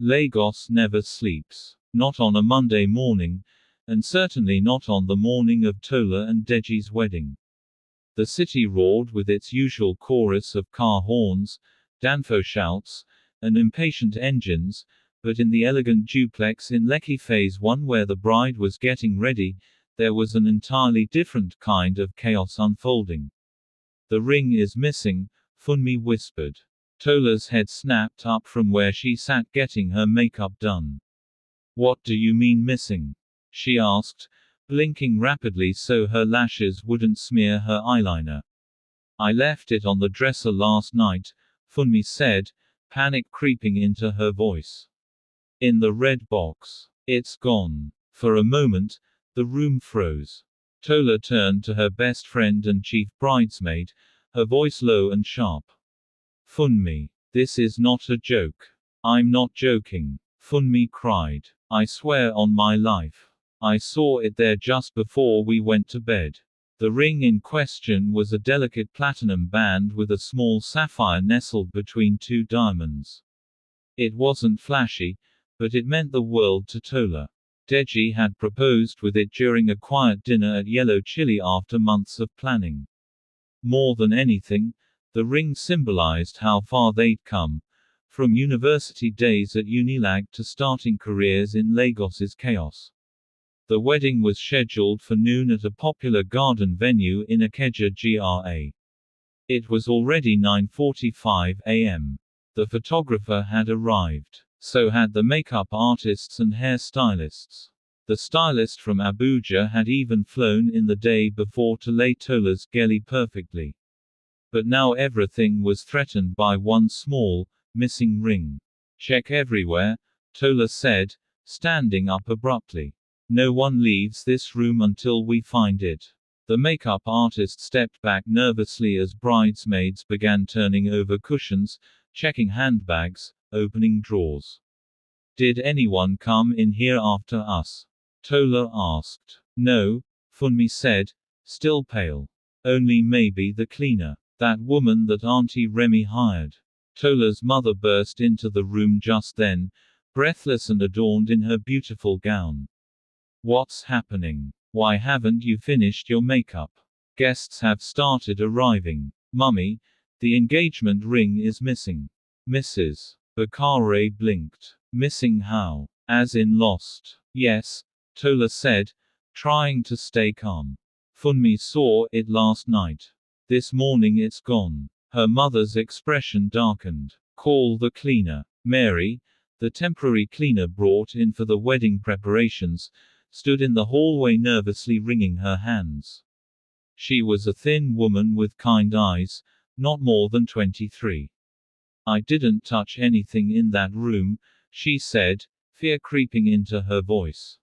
Lagos never sleeps. Not on a Monday morning, and certainly not on the morning of Tola and Deji's wedding. The city roared with its usual chorus of car horns, Danfo shouts, and impatient engines, but in the elegant duplex in Lekki Phase 1 where the bride was getting ready, there was an entirely different kind of chaos unfolding. "The ring is missing," Funmi whispered. Tola's head snapped up from where she sat getting her makeup done. "What do you mean missing?" she asked, blinking rapidly so her lashes wouldn't smear her eyeliner. "I left it on the dresser last night," Funmi said, panic creeping into her voice. "In the red box. It's gone." For a moment, the room froze. Tola turned to her best friend and chief bridesmaid, her voice low and sharp. "Funmi, this is not a joke." "I'm not joking," Funmi cried. "I swear on my life. I saw it there just before we went to bed." The ring in question was a delicate platinum band with a small sapphire nestled between two diamonds. It wasn't flashy, but it meant the world to Tola. Deji had proposed with it during a quiet dinner at Yellow Chili after months of planning. More than anything, the ring symbolized how far they'd come, from university days at Unilag to starting careers in Lagos's chaos. The wedding was scheduled for noon at a popular garden venue in Ikeja GRA. It was already 9:45 a.m. The photographer had arrived. So had the makeup artists and hairstylists. The stylist from Abuja had even flown in the day before to lay Tola's geli perfectly. But now everything was threatened by one small, missing ring. "Check everywhere," Tola said, standing up abruptly. "No one leaves this room until we find it." The makeup artist stepped back nervously as bridesmaids began turning over cushions, checking handbags, opening drawers. "Did anyone come in here after us?" Tola asked. "No," Funmi said, still pale. "Only maybe the cleaner. That woman that Auntie Remy hired." Tola's mother burst into the room just then, breathless and adorned in her beautiful gown. "What's happening? Why haven't you finished your makeup? Guests have started arriving. Mummy, the engagement ring is missing." Mrs. Bakare blinked. "Missing how? As in lost?" "Yes," Tola said, trying to stay calm. "Funmi saw it last night. This morning it's gone." Her mother's expression darkened. "Call the cleaner." Mary, the temporary cleaner brought in for the wedding preparations, stood in the hallway nervously wringing her hands. She was a thin woman with kind eyes, not more than 23. "I didn't touch anything in that room," she said, fear creeping into her voice.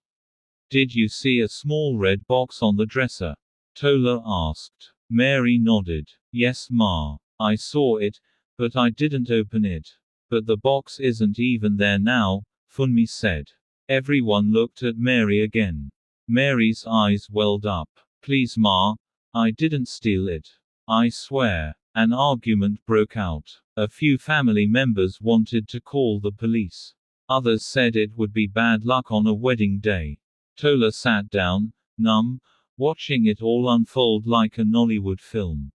"Did you see a small red box on the dresser?" Tola asked. Mary nodded. "Yes, Ma. I saw it, but I didn't open it." "But the box isn't even there now," Funmi said. Everyone looked at Mary again. Mary's eyes welled up. "Please Ma, I didn't steal it. I swear." An argument broke out. A few family members wanted to call the police. Others said it would be bad luck on a wedding day. Tola sat down, numb, watching it all unfold like a Nollywood film.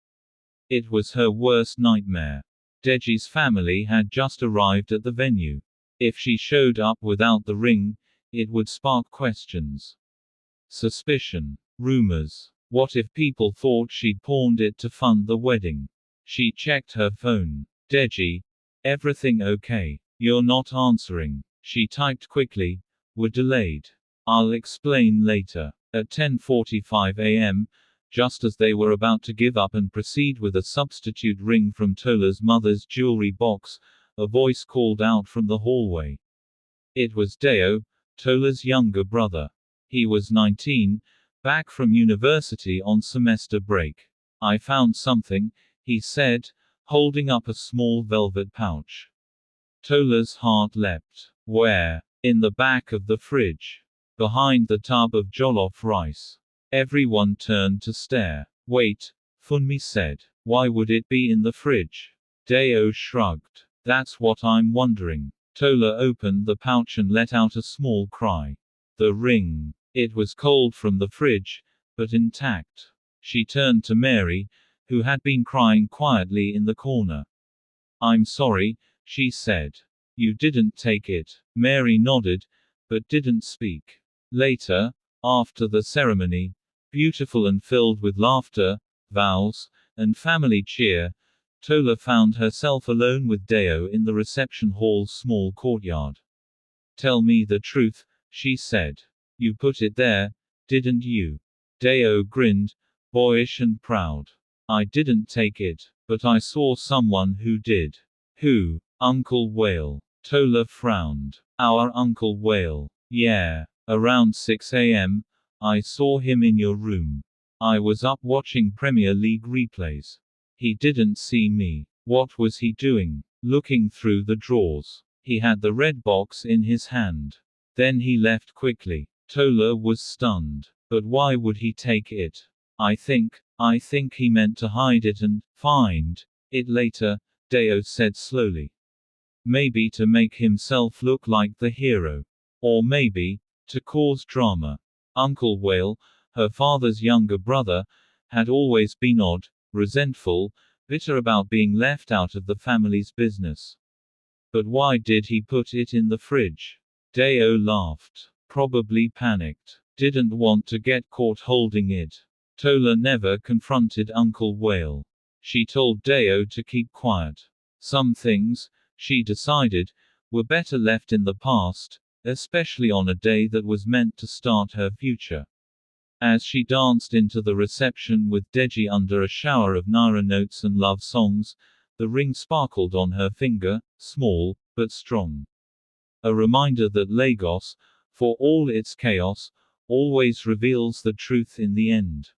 It was her worst nightmare. Deji's family had just arrived at the venue. If she showed up without the ring, it would spark questions. Suspicion. Rumors. What if people thought she'd pawned it to fund the wedding? She checked her phone. "Deji, everything okay? You're not answering." She typed quickly. "We're delayed. I'll explain later." At 10:45 a.m., just as they were about to give up and proceed with a substitute ring from Tola's mother's jewelry box, a voice called out from the hallway. It was Deo, Tola's younger brother. He was 19, back from university on semester break. "I found something," he said, holding up a small velvet pouch. Tola's heart leapt. "Where?" "In the back of the fridge. Behind the tub of jollof rice." Everyone turned to stare. "Wait," Funmi said. "Why would it be in the fridge?" Deo shrugged. "That's what I'm wondering." Tola opened the pouch and let out a small cry. The ring. It was cold from the fridge, but intact. She turned to Mary, who had been crying quietly in the corner. "I'm sorry," she said. "You didn't take it." Mary nodded, but didn't speak. Later, after the ceremony, beautiful and filled with laughter, vows, and family cheer, Tola found herself alone with Deo in the reception hall's small courtyard. "Tell me the truth," she said. "You put it there, didn't you?" Deo grinned, boyish and proud. "I didn't take it, but I saw someone who did." "Who?" "Uncle Whale." Tola frowned. "Our Uncle Whale. Yeah. Around 6 a.m., I saw him in your room. I was up watching Premier League replays. He didn't see me." "What was he doing?" "Looking through the drawers. He had the red box in his hand. Then he left quickly." Tola was stunned. "But why would he take it?" I think he meant to hide it and find it later," Deo said slowly. "Maybe to make himself look like the hero. Or maybe to cause drama." Uncle Whale, her father's younger brother, had always been odd, resentful, bitter about being left out of the family's business. "But why did he put it in the fridge?" Deo laughed. "Probably panicked. Didn't want to get caught holding it." Tola never confronted Uncle Whale. She told Deo to keep quiet. Some things, she decided, were better left in the past, especially on a day that was meant to start her future. As she danced into the reception with Deji under a shower of Naira notes and love songs, the ring sparkled on her finger, small, but strong. A reminder that Lagos, for all its chaos, always reveals the truth in the end.